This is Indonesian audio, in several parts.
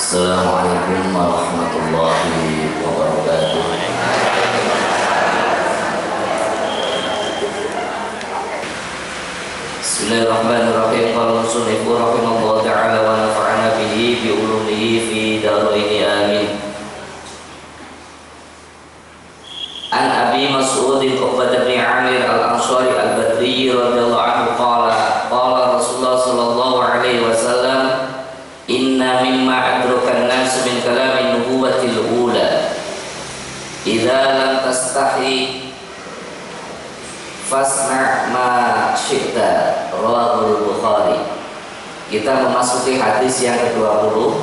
Assalamualaikum warahmatullahi wabarakatuh. Bismillahirrahmanirrahim. Qala al-musannifu rahimahullahu ta'ala wa nafa'ana bihi bi ulumihi fi daraini amin. An Abi Mas'ud Uqbah bin Amir al-Ansari al-Badri radhiyallahu anhu qala Rasulullah sallallahu alaihi wasallam, inna mimma adrakan nas min kalamin nubuwatil ula idza lam tastahi fasna' ma syi'ta, rawahul Bukhari. Kita memasuki hadis yang ke-20.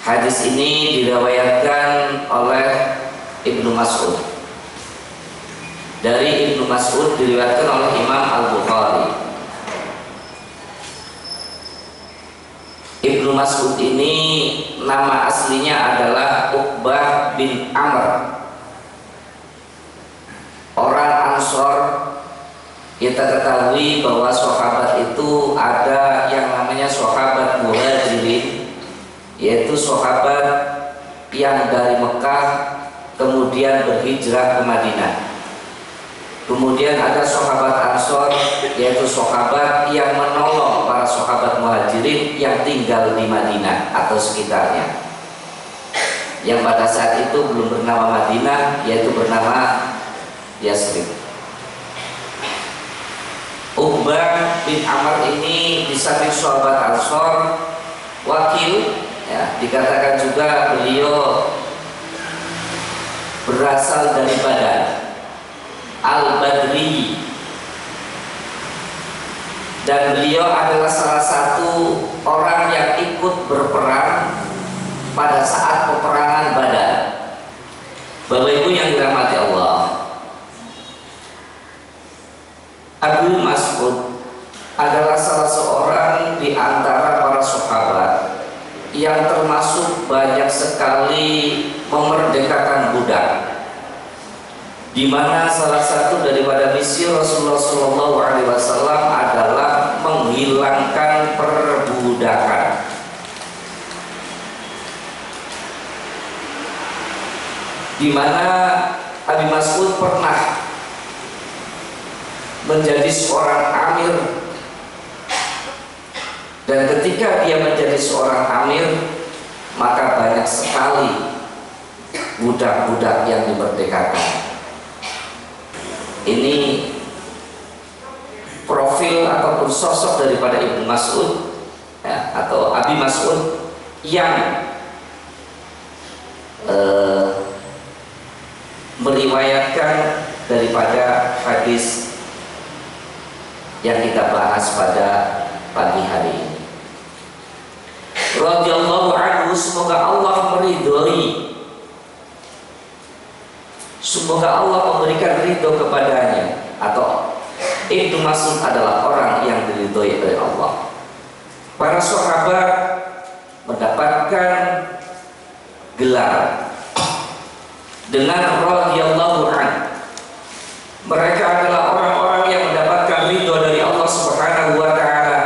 Hadis ini diriwayatkan oleh Ibnu Mas'ud. Dari Ibnu Mas'ud diriwayatkan oleh Imam Al-Bukhari. Ibnu Mas'ud ini nama aslinya adalah Uqbah bin Amr, orang Ansor. Kita ketahui bahwa sahabat itu ada yang namanya sahabat Muhajirin, yaitu sahabat yang dari Mekah kemudian berhijrah ke Madinah. Kemudian ada sahabat Ansor, yaitu sahabat yang menolong para sahabat Muhajirin yang tinggal di Madinah atau sekitarnya, yang pada saat itu belum bernama Madinah, yaitu bernama Yasrib. Uqbah bin Amr ini di samping sahabat Ansor, wakil, ya, dikatakan juga beliau berasal dari Badar Al-Badri, dan beliau adalah salah satu orang yang ikut berperang pada saat peperangan Badar. Bapak Ibu yang dirahmati Allah, Abu Mas'ud adalah salah seorang di antara para sahabat yang termasuk banyak sekali memerdekakan budak, di mana salah satu daripada misi Rasulullah SAW adalah menghilangkan perbudakan. Di mana Abi Mas'ud pernah menjadi seorang amir, dan ketika dia menjadi seorang amir, maka banyak sekali budak-budak yang dimerdekakan. Ini profil ataupun sosok daripada Ibnu Mas'ud, ya, atau Abi Mas'ud yang meriwayatkan daripada hadis yang kita bahas pada pagi hari ini. Radhiyallahu anhu, semoga Allah meridhoi, semoga Allah memberikan ridho kepadanya, atau Ibnu Mas'ud adalah orang yang diridhoi oleh Allah. Para sahabat mendapatkan gelar dengan radhiyallahu anhu. Mereka adalah orang-orang yang mendapatkan ridho dari Allah Subhanahu wa ta'ala.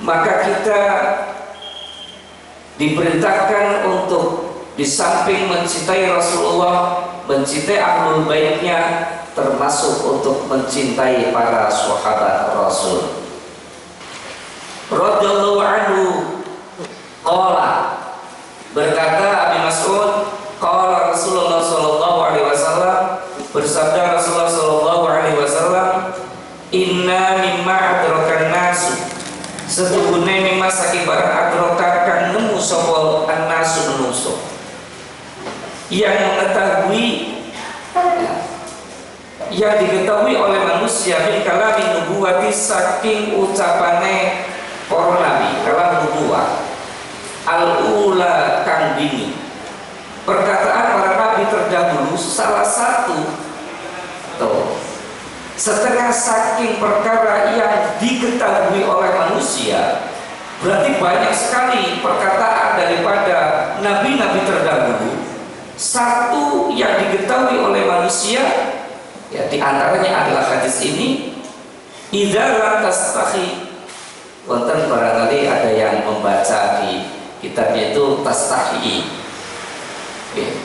Maka kita diperintahkan untuk di samping mencintai Rasulullah, mencintai ahlul baitnya, termasuk untuk mencintai para sahabat Rasul. Radhiyallahu anhu qala, berkata Abi Mas'ud, qala Rasulullah sallallahu alaihi wasallam, bersabda Rasulullah sallallahu alaihi wasallam, inna mimma adrakan nasu, setuhune mimma saking barang adrakan nemu sapa an-nasu menungso, yang mengetahui, yang diketahui oleh manusia min kalamin nubuwati, saking ucapane para nabi, kalam nubuwah al-ula kang dini, perkataan para nabi terdahulu, salah satu tuh, setengah saking perkara yang diketahui oleh manusia. Berarti banyak sekali perkataan daripada nabi-nabi terdahulu. Satu yang diketahui oleh manusia, ya, diantaranya adalah hadis ini, idza lam tastahi wonten barangkali ada yang membaca di kitabnya itu tastahi.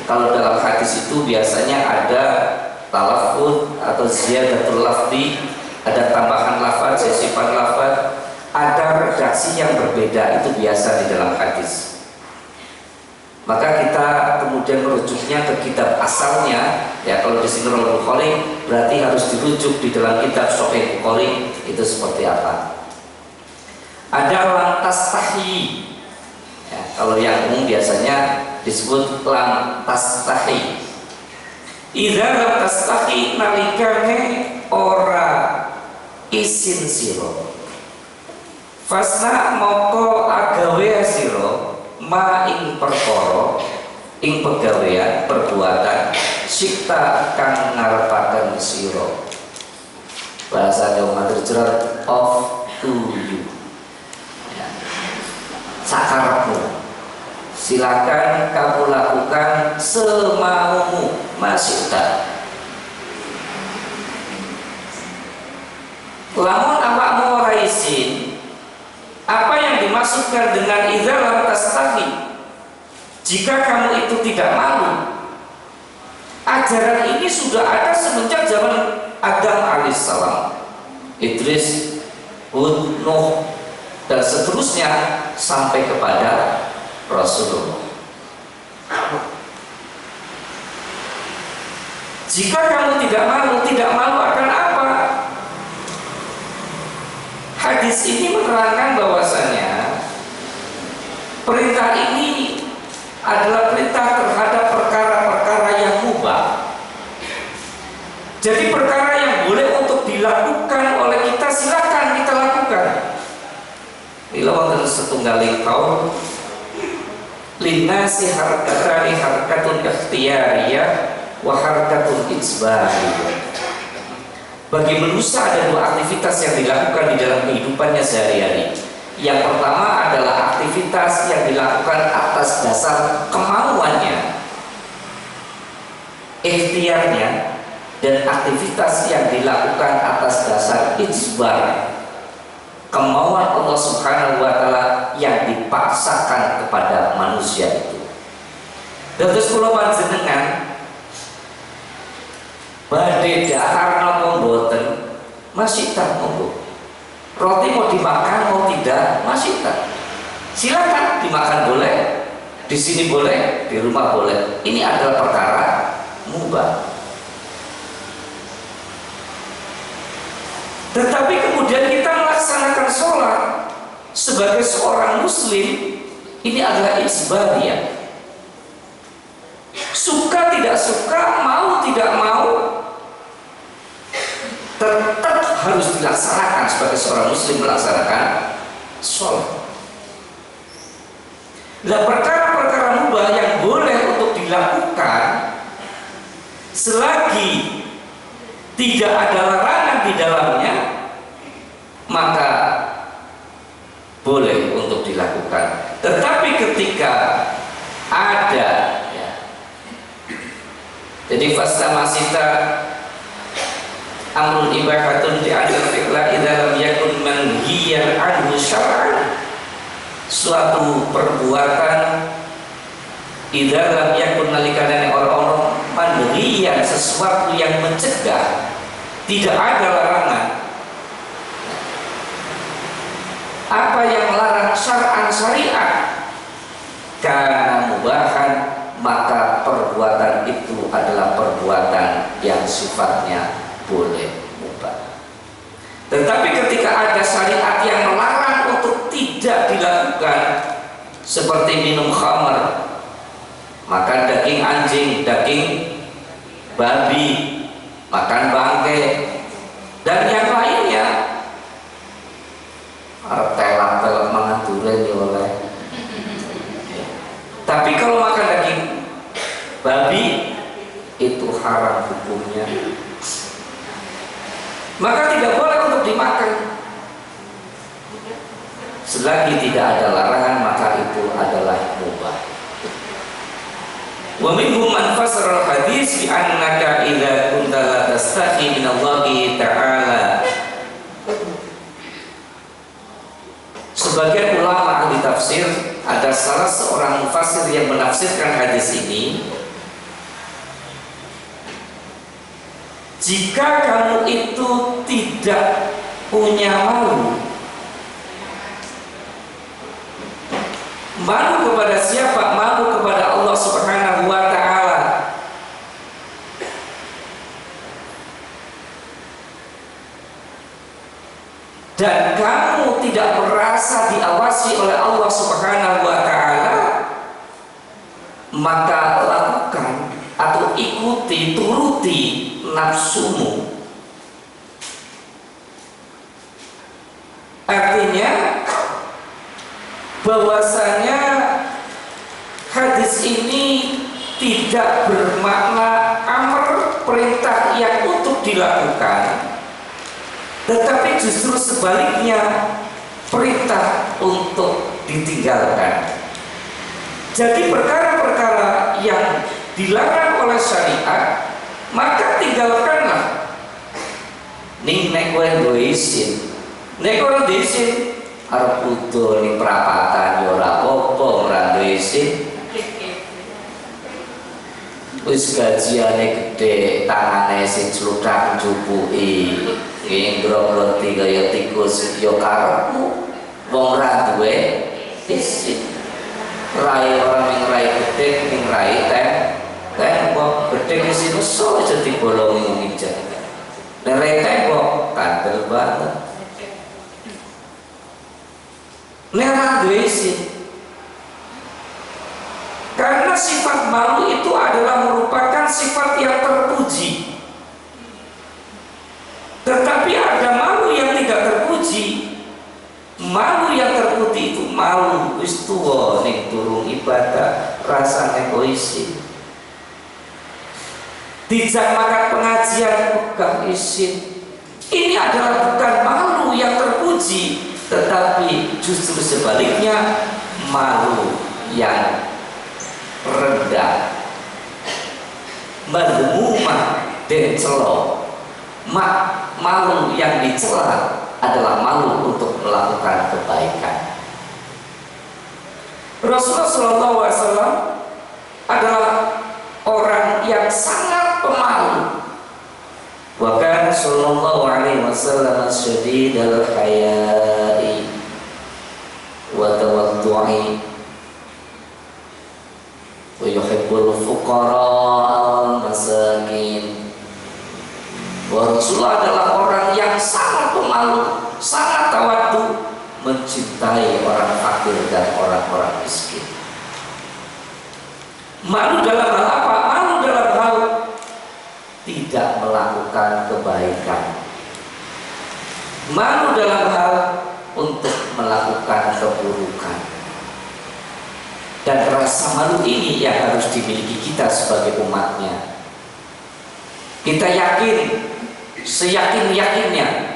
Kalau dalam hadis itu biasanya ada talafud atau ziyadatul lafzi, ada tambahan lafaz, sisipan lafaz, ada redaksi yang berbeda, itu biasa di dalam hadis. Maka kita kemudian merujuknya ke kitab asalnya. Ya, kalau di sini Bukhari berarti harus dirujuk di dalam kitab Sahih Bukhari itu seperti apa. Ada lantas tahi. Ya, kalau yang umum biasanya disebut lantas tahi. Idza lantas tahi nalikane ora isin sira. Fasna moko agawe sira ma ing perkara ing pegawean perbuatan sikta kang ngarepaken sira. Bahasa Jawa Madura of to you. Ya. Sakarepmu. Silakan kamu lakukan semaumu masikta. Lamun awakmu ora izin, apa yang dimaksudkan dengan idza lam tastahi? Jika kamu itu tidak malu. Ajaran ini sudah ada semenjak zaman Adam alaihissalam, Idris, Hud, Nuh, dan seterusnya sampai kepada Rasulullah. Jika kamu tidak malu akan apa? Hadis ini menerangkan bahwasanya perintah ini adalah perintah terhadap perkara-perkara yang mubah. Jadi perkara yang boleh untuk dilakukan oleh kita, silakan kita lakukan. Ila wonten setunggaling kaum linnasi harkatun ikhtiyariyah wa harkatun ijbariyah. Bagi manusia ada dua aktivitas yang dilakukan di dalam kehidupannya sehari-hari. Yang pertama adalah aktivitas yang dilakukan atas dasar kemauannya, ikhtiarnya, dan aktivitas yang dilakukan atas dasar ijbar, kemauan Allah Subhanahu wa Ta'ala yang dipaksakan kepada manusia itu. Dan terus kula panjenengan badhe dahar napa mboten, masih tak monggo. Roti mau dimakan mau tidak, masih tak. Silakan dimakan boleh, di sini boleh, di rumah boleh. Ini adalah perkara mubah. Tetapi kemudian kita melaksanakan sholat sebagai seorang muslim, ini adalah ijbariyah. Suka tidak suka, mau tidak mau, tetap harus dilaksanakan sebagai seorang muslim melaksanakan sholat. Nah, perkara-perkara mubah yang boleh untuk dilakukan selagi tidak ada larangan di dalamnya, maka boleh untuk dilakukan. Tetapi ketika ada, ya, jadi fasa masita amrun ibahatun di'adil fi'la idza lam yakun manhiyan anhu syar'an, suatu perbuatan idza lam yakun nalikane orang-orang manhiyan, sesuatu yang mencegah, tidak ada larangan. Apa yang melarang syar'an syariat karena mubahan, maka perbuatan itu adalah perbuatan yang sifatnya boleh mubah. Tetapi ketika ada syariat yang melarang untuk tidak dilakukan, seperti minum khamar, makan daging anjing, daging babi, makan bangke, dan yang lainnya, telak-telak mangan durian ya oleh. Tapi kalau makan daging babi itu haram hukumnya, maka tidak boleh untuk dimakan. Selagi tidak ada larangan, maka itu adalah mubah. Wa minhum man fasara al-hadis bi annaka idza kunta la tastahi min Allah ta'ala Sebagian ulama ahli tafsir, ada salah seorang mufassir yang menafsirkan hadis ini, jika kamu itu tidak punya malu, malu kepada siapa? Malu kepada Allah Subhanahu wa ta'ala. Dan kamu tidak merasa diawasi oleh Allah Subhanahu wa ta'ala, maka lakukan atau ikuti, turuti nafsumu. Artinya bahwasanya hadis ini tidak bermakna amr, perintah yang untuk dilakukan, tetapi justru sebaliknya perintah untuk ditinggalkan. Jadi perkara-perkara yang dilarang oleh syariat maka tinggalkanlah. Ning nek kowe duwe izin, nek ora duwe izin arep budal ning perapatan ya ora apa-apa, ora duwe izin. Wis gajiane gede, tangane sing sluthak njupuki, ngrong-ngroti kaya tikus ya karepmu. Wong ora duwe izin. Rai orang yang rai gede, yang rai tembok gede di sini so aja dibolongi ngijan. Dan rai tembok kandel banget. Nerah duisin. Karena sifat malu itu adalah merupakan sifat yang terpuji. Tetapi ada malu yang tidak terpuji. Malu yang terpuji itu malu wis tuwa ning durung ibadah rasane koisin. Dijak makan pengajian bukan izin. Ini adalah bukan malu yang terpuji, tetapi justru sebaliknya malu yang rendah, madmumah dan celo. Malu yang dicela adalah malu untuk melakukan kebaikan. Rasulullah SAW adalah orang yang sangat pemalu. Wa kana sallallahu alaihi wasallam syadidal haya'i wa tawaddu'i wa yuhibbul fuqara wal masakin. Rasulullah adalah orang yang sangat pemalu, sangat tawadhu, mencintai orang fakir dan orang-orang miskin. Malu dalam hal apa? Malu dalam hal tidak melakukan kebaikan. Malu dalam hal untuk melakukan keburukan. Dan rasa malu ini yang harus dimiliki kita sebagai umatnya. Kita yakin, seyakin-yakinnya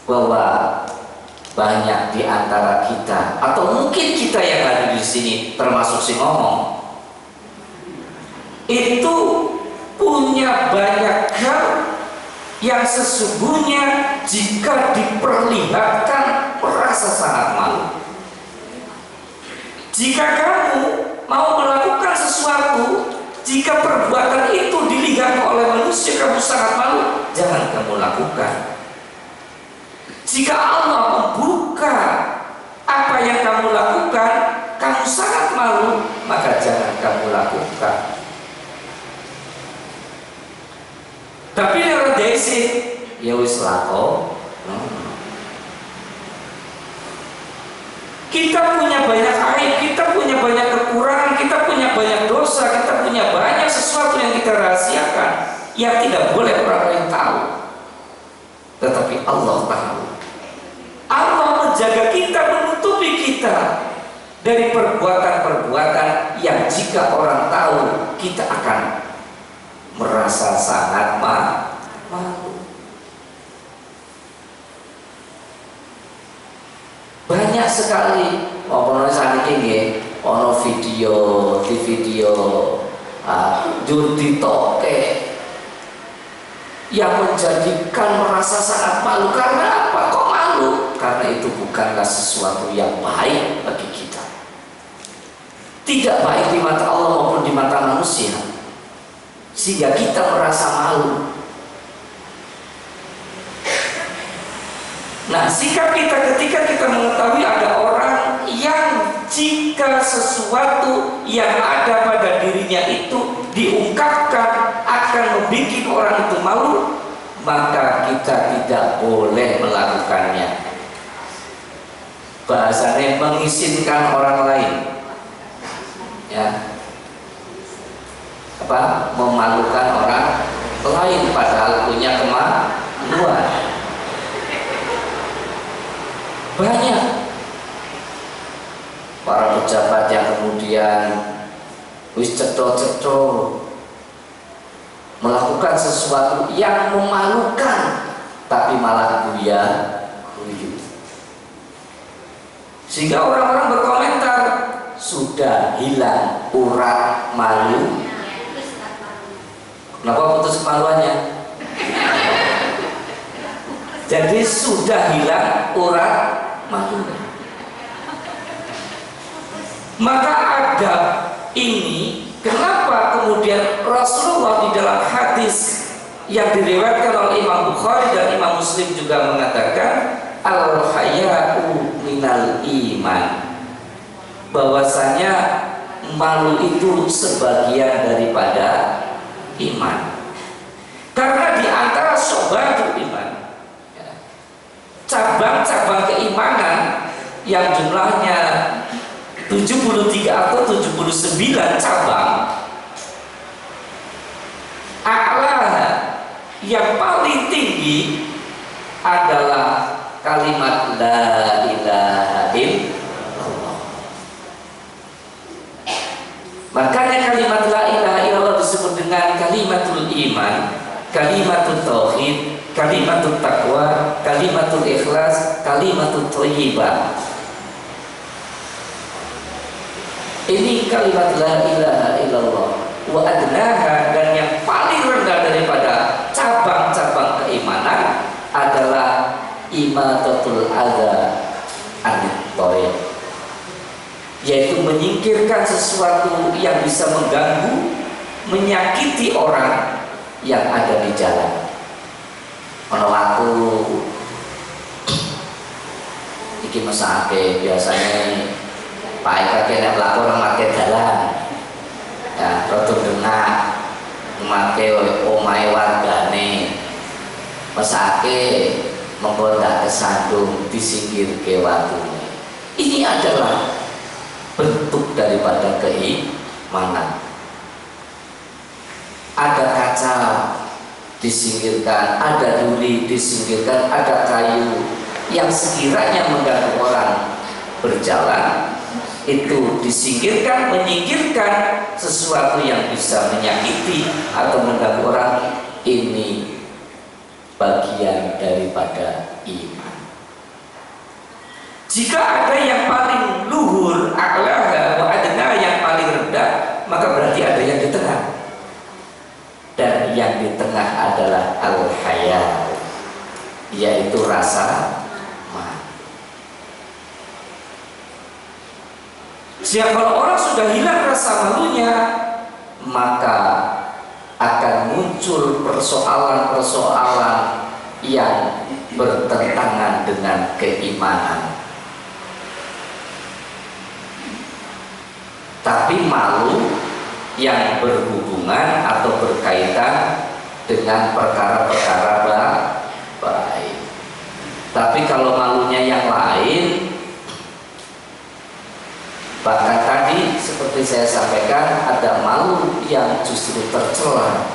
bahwa banyak di antara kita, atau mungkin kita yang ada di sini termasuk si ngomong, itu punya banyak hal yang sesungguhnya jika diperlihatkan merasa sangat malu. Jika kamu mau melakukan sesuatu, jika perbuatan itu dilihat oleh manusia kamu sangat malu, jangan kamu lakukan. Jika Allah membuka apa yang kamu lakukan, kamu sangat malu, maka jangan kamu lakukan. Tapi lewat desi, ya wis lako. Kita punya banyak aib, kita punya banyak kekurangan, kita punya banyak dosa, kita punya banyak sesuatu yang kita rahasiakan, yang tidak boleh orang lain tahu. Tetapi Allah tahu. Allah menjaga kita, menutupi kita dari perbuatan-perbuatan yang jika orang tahu, kita akan merasa sangat malu. Banyak sekali apa saniki nggih ana video di video judi toke yang menjadikan merasa sangat malu. Karena apa? Kok malu? Karena itu bukan bukanlah sesuatu yang baik bagi kita. Tidak baik di mata Allah maupun di mata manusia, sehingga kita merasa malu. Nah, sikap kita ketika kita mengetahui ada orang yang jika sesuatu yang ada pada dirinya itu diungkapkan akan membuat orang itu malu, maka kita tidak boleh melakukannya. Bahasanya mengizinkan orang lain, ya, memalukan orang lain padahal punya kemaluan. Banyak para pejabat yang kemudian wis cetho-cetho melakukan sesuatu yang memalukan, tapi malah guyu. Sehingga orang-orang berkomentar, sudah hilang urat malu. Kenapa putus kemaluannya? Jadi sudah hilang urat malu. Maka adab ini, kenapa kemudian Rasulullah di dalam hadis yang diriwayatkan oleh Imam Bukhari dan Imam Muslim juga mengatakan al-haya'u minal iman, bahwasanya malu itu sebagian daripada iman. Karena di antara syu'batul iman, cabang-cabang keimanan yang jumlahnya 73 atau 79 cabang, a'la yang paling tinggi adalah kalimat la ilaha illallah. Makanya kalimat la ilaha illallah disebut dengan kalimatul iman, kalimatul tauhid, kalimatul taqwa, kalimatul ikhlas, kalimatul thayyibah. Ini kalimat la ilaha illallah wa adnaha, dan yang paling rendah daripada cabang-cabang keimanan adalah imatatul adza anit thariq, yaitu menyingkirkan sesuatu yang bisa mengganggu, menyakiti orang yang ada di jalan. Ono aku iki mesake biasanya Pak kakek nek mlaku nang market dalan, ya rada dengak make omahe wargane, mesake monggo ndak kesandung disingkirke watune. Ini adalah bentuk daripada keimanan. Ada kaca disingkirkan, ada duri disingkirkan, ada kayu yang sekiranya mengganggu orang berjalan, itu disingkirkan, menyingkirkan sesuatu yang bisa menyakiti atau mengganggu orang. Ini bagian daripada iman. Jika ada yang paling luhur, a'laha wa adna, yang paling rendah, maka berarti ada yang di tengah. Dan yang di tengah adalah al-haya, yaitu rasa malu. Kalau orang sudah hilang rasa malunya, maka akan muncul persoalan-persoalan yang bertentangan dengan keimanan. Tapi malu yang berhubungan atau berkaitan dengan perkara-perkara baik. Tapi kalau malunya yang lain, bahkan tadi seperti saya sampaikan, ada malu yang justru tercela,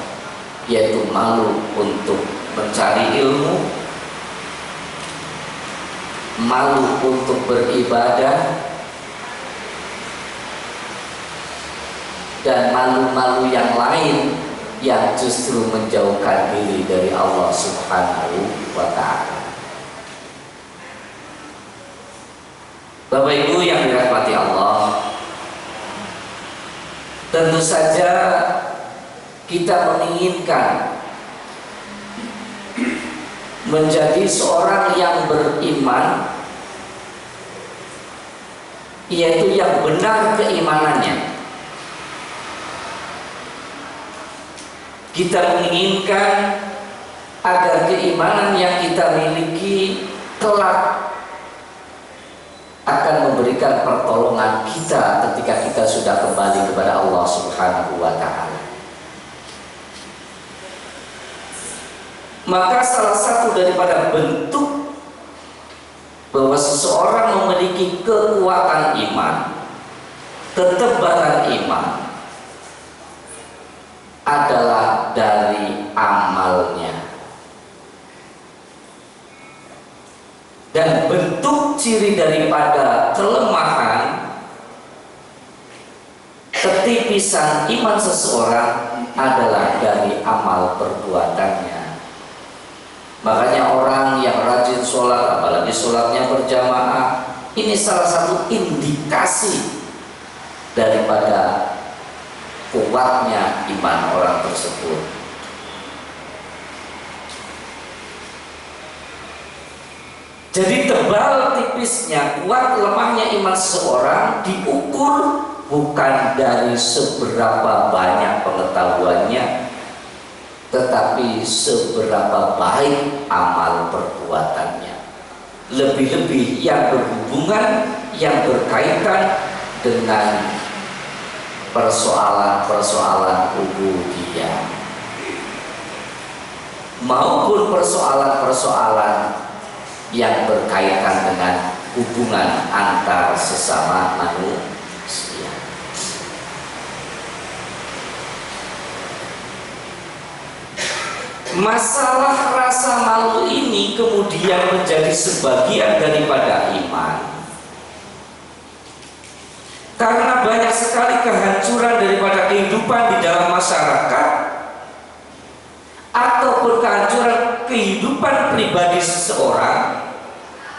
yaitu malu untuk mencari ilmu, malu untuk beribadah, dan malu-malu yang lain yang justru menjauhkan diri dari Allah Subhanahu wa ta'ala. Bapak Ibu yang dirahmati Allah, tentu saja kita menginginkan menjadi seorang yang beriman yaitu yang benar keimanannya. Kita menginginkan agar keimanan yang kita miliki kelak akan memberikan pertolongan kita ketika kita sudah kembali kepada Allah Subhanahu wa Ta'ala. Maka salah satu daripada bentuk bahwa seseorang memiliki kekuatan iman, ketebaran iman, adalah dari amalnya. Dan bentuk ciri daripada kelemahan, ketipisan iman seseorang adalah dari amal perbuatannya. Makanya orang yang rajin sholat, apalagi sholatnya berjamaah, ini salah satu indikasi daripada kuatnya iman orang tersebut. Jadi tebal tipisnya, kuat lemahnya iman seseorang diukur bukan dari seberapa banyak pengetahuannya, tetapi seberapa baik amal perbuatannya. Lebih-lebih yang berhubungan, yang berkaitan dengan persoalan-persoalan ubudiyah maupun persoalan-persoalan yang berkaitan dengan hubungan antar sesama manusia. Masalah rasa malu ini kemudian menjadi sebagian daripada iman. Karena banyak sekali kehancuran daripada kehidupan di dalam masyarakat ataupun kehancuran kehidupan pribadi seseorang,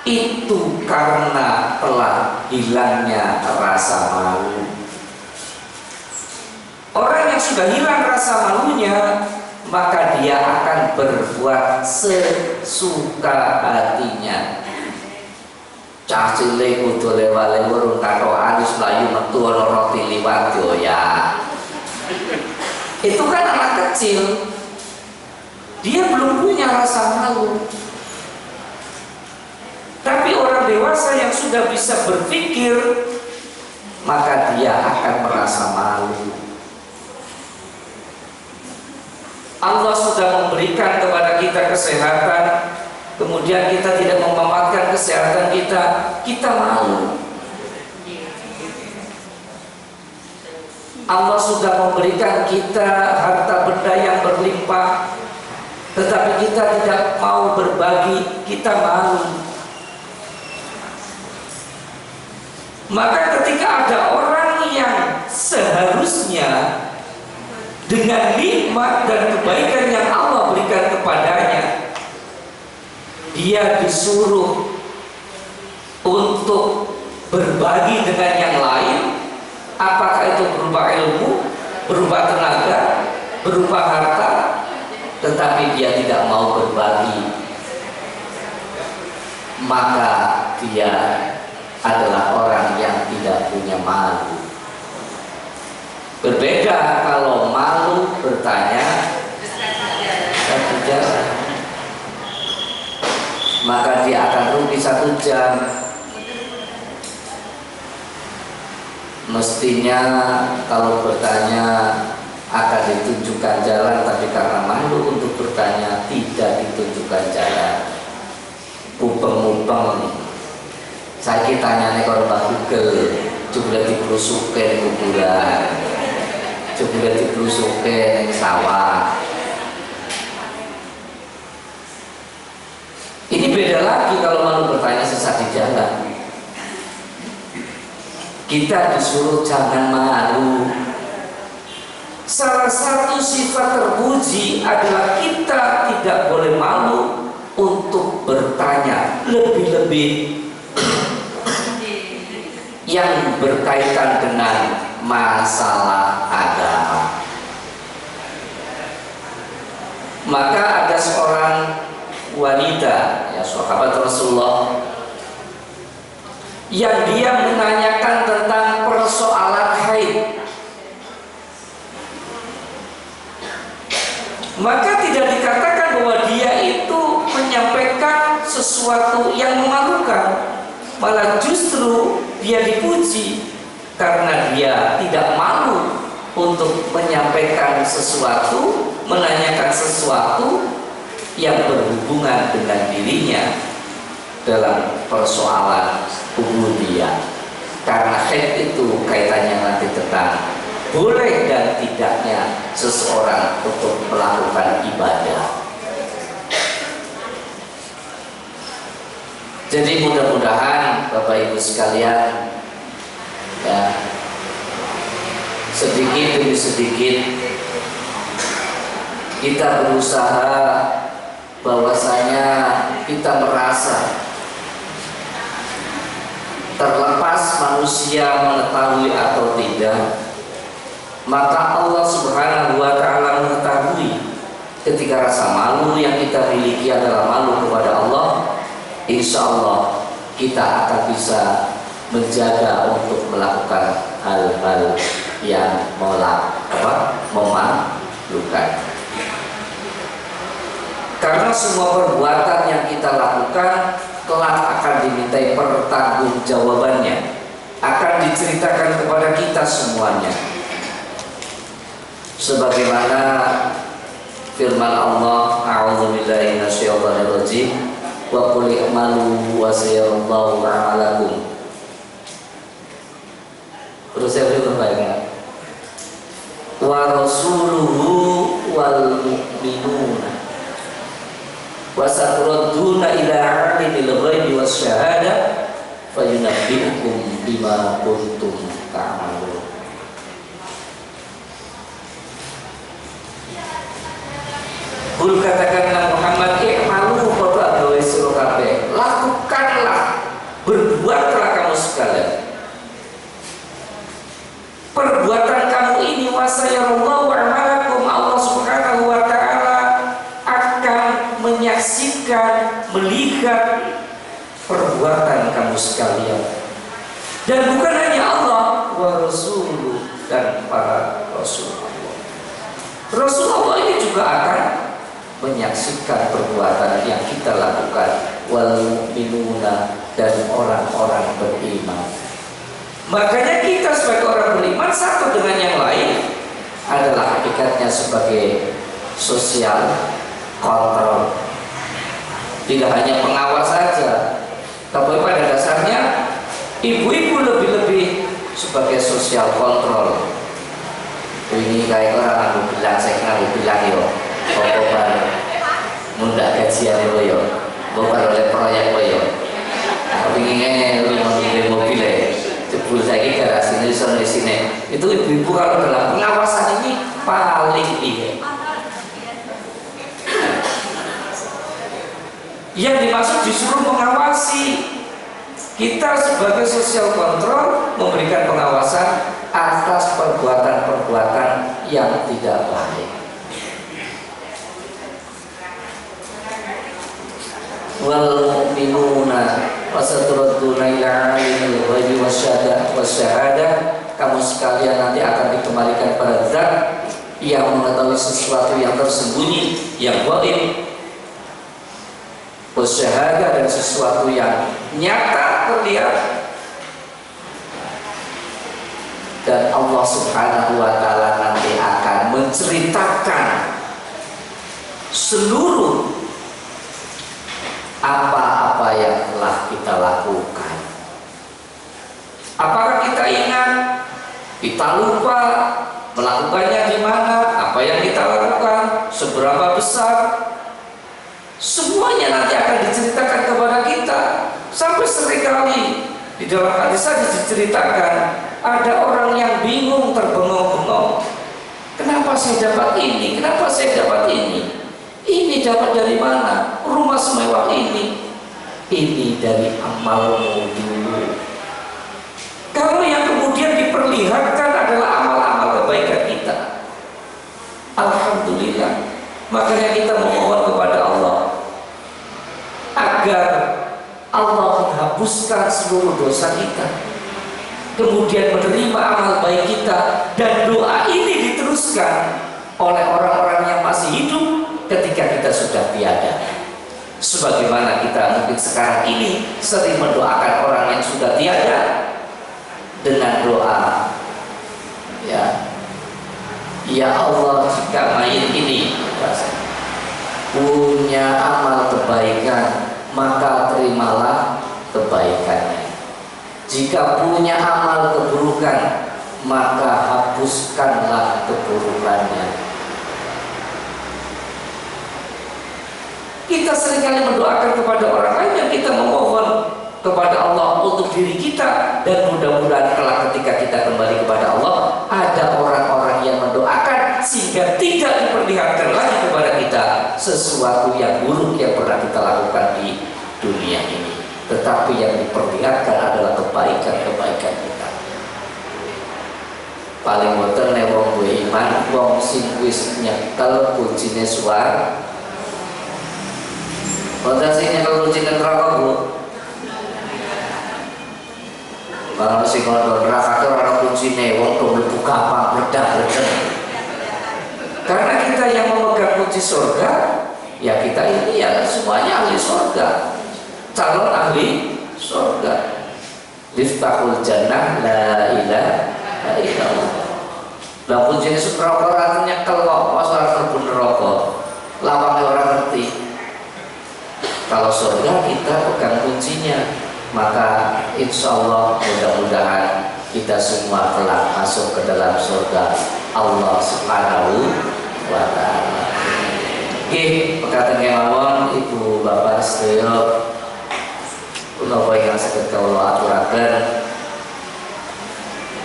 itu karena telah hilangnya rasa malu. Orang yang sudah hilang rasa malunya, maka dia akan berbuat sesuka hatinya. Cah cilik kudu lewale urung katokan wis mlayu metu ana roti liwat yo ya. Itu kan anak kecil. Dia belum punya rasa malu. Tapi orang dewasa yang sudah bisa berpikir, maka dia akan merasa malu. Allah sudah memberikan kepada kita kesehatan, kemudian kita tidak memanfaatkan kesehatan kita, kita malu. Allah sudah memberikan kita harta benda yang berlimpah, tetapi kita tidak mau berbagi, kita malu. Maka ketika ada orang yang seharusnya dengan nikmat dan kebaikan yang Allah berikan kepadanya, dia disuruh untuk berbagi dengan yang lain, apakah itu berupa ilmu, berupa tenaga, berupa harta, tetapi dia tidak mau berbagi, maka dia adalah orang yang tidak punya malu. Berbeda kalau malu bertanya satu jam, maka dia akan rugi 1 jam. Mestinya kalau bertanya akan ditunjukkan jalan, tapi karena malu untuk bertanya tidak ditunjukkan jalan. Mupeng-mupeng. Saya tanya nih kalau Mbak Google, coba diplusukin kuburan, coba diplusukin sawah. Ini beda lagi kalau malu bertanya sesat di jalan. Kita disuruh jangan malu. Salah satu sifat terpuji adalah kita tidak boleh malu untuk bertanya, lebih-lebih yang berkaitan dengan masalah agama. Maka ada seorang wanita, ya sahabat Rasulullah, yang dia menanyakan sesuatu yang memalukan, malah justru dia dipuji karena dia tidak malu untuk menyampaikan sesuatu, menanyakan sesuatu yang berhubungan dengan dirinya dalam persoalan ubudiyah. Karena haid itu kaitannya nanti tentang boleh dan tidaknya seseorang untuk melakukan ibadah. Jadi mudah-mudahan Bapak Ibu sekalian, ya, sedikit demi sedikit kita berusaha bahwasanya kita merasa terlepas manusia mengetahui atau tidak, maka Allah Subhanahu wa Ta'ala mengetahui. Ketika rasa malu yang kita miliki adalah malu kepada Allah, insya Allah kita akan bisa menjaga untuk melakukan hal-hal yang memalukan. Karena semua perbuatan yang kita lakukan kelak akan dimintai pertanggungjawabannya, akan diceritakan kepada kita semuanya. Sebagaimana firman Allah, a'udzubillahi minasyaitonirrajim, wa qul i'malu wa sayarallahu a'malakum. Terus saya beri perbaikan. Wa rasuluhu wal mu'minuna wa saturadduna ila 'alimil ghaibi wasyahada fayunabbi'ukum bima kuntum ta'malun. Qul katakanlah Muhammad, i'malu pada gawe sira kabeh, lakukanlah, berbuatlah kamu sekalian. Perbuatan kamu ini wasayarallahu a'malakum, Allah Subhanahu wa Ta'ala akan menyaksikan, melihat perbuatan kamu sekalian. Dan bukan hanya Allah, wa rasuluh, dan para rasul Allah. Rasul Allah ini juga akan menyaksikan perbuatan yang kita lakukan, wal mu'minuna, dan orang-orang beriman. Makanya kita sebagai orang beriman satu dengan yang lain adalah hakikatnya sebagai sosial kontrol. Tidak hanya pengawas saja, tapi pada dasarnya ibu-ibu lebih-lebih sebagai sosial kontrol. Ini kayak orang aku bilang, saya bilang yo, pokoknya mudah gajian yo, bukan oleh proyek yo. Aku inginnya lu membeli mobil jebul saya garasi ini di sini. Itu ibu-ibu kalau dalam pengawasan ini paling iya. Yang dimaksud disuruh mengawasi. Kita sebagai sosial kontrol memberikan pengawasan atas perbuatan-perbuatan yang tidak baik. Wal mu'minuna wasaturadduna ila 'alimil ghaibi wasyahada, kamu sekalian nanti akan dikembalikan pada Zat yang mengetahui sesuatu yang tersembunyi, yang gaib, wasyahada, dan sesuatu yang nyata terlihat. Dan Allah Subhanahu wa Ta'ala nanti akan menceritakan seluruh apa-apa yang telah kita lakukan. Apakah kita ingat, kita lupa melakukannya di mana, apa yang kita lakukan, seberapa besar, semuanya nanti akan diceritakan kepada kita. Sampai seringkali di dalam hadis saja diceritakan ada orang yang bingung, terbengong-bengong. Kenapa saya dapat ini? Kenapa saya dapat ini? Ini dapat dari mana? Rumah semewah ini. Ini dari amalmu dulu. Kalau yang kemudian diperlihatkan adalah amal-amal kebaikan kita, alhamdulillah. Makanya kita memohon kepada Allah agar Allah menghapuskan seluruh dosa kita, kemudian menerima amal baik kita, dan doa ini diteruskan oleh orang-orang yang masih hidup ketika kita sudah tiada. Sebagaimana kita mungkin sekarang ini sering mendoakan orang yang sudah tiada dengan doa, ya Allah, jika mayit ini punya amal kebaikan, maka terimalah kebaikannya. Jika punya amal keburukan, maka hapuskanlah keburukannya. Kita seringkali mendoakan kepada orang lain dan kita memohon kepada Allah untuk diri kita, dan mudah-mudahan kelak ketika kita kembali kepada Allah ada orang-orang yang mendoakan sehingga tidak diperlihatkan lagi kepada kita sesuatu yang buruk yang pernah kita lakukan di dunia ini, tetapi yang diperlihatkan adalah kebaikan-kebaikan kita. Paling boten nek wong duwe iman, wong sing wis nyekel kuncine suar. Boten sing nyekel kuncine neraka, Bu. Kalau sing ngono neraka ora kuncine, wong do mlebu gampang meledak-meledak. Karena kita yang memegang kunci surga, ya kita ini ya semuanya ahli surga, calon ahli surga. Liftahul jannah la ilaha illallah. Lah kuncine neraka ora nyekel kok, masa ora mlebu neraka. Lawange ora ngerti. Kalau surga kita pegang kuncinya, maka insya Allah mudah-mudahan kita semua kelak masuk ke dalam surga Allah Subhanahu wa ta'ala. Oke, perkataan kemawon Ibu Bapak sedaya kula ingkang saged kawula aturaken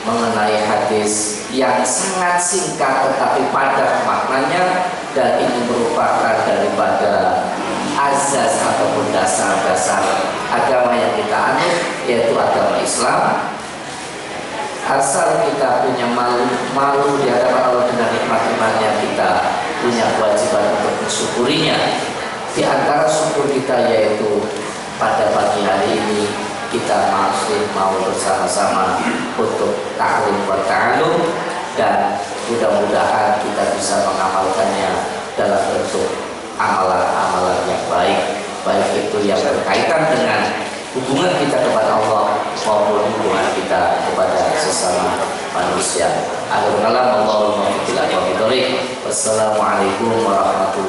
mengenai hadis yang sangat singkat tetapi padat maknanya, dan ini merupakan daripada azas ataupun dasar-dasar agama yang kita anut, yaitu agama Islam. Asal kita punya malu di hadapan Allah dengan nikmat-nikmatnya, kita punya kewajiban untuk mensyukurinya. Di antara syukur kita yaitu pada pagi hari ini kita masih mau bersama-sama untuk ta'lim wa ta'alum, dan mudah-mudahan kita bisa mengamalkannya dalam bentuk amalan-amalan yang baik, baik itu yang berkaitan dengan hubungan kita kepada Allah maupun hubungan kita kepada sesama manusia. Akhirul kalam, Allahumma wassalamualaikum warahmatullahi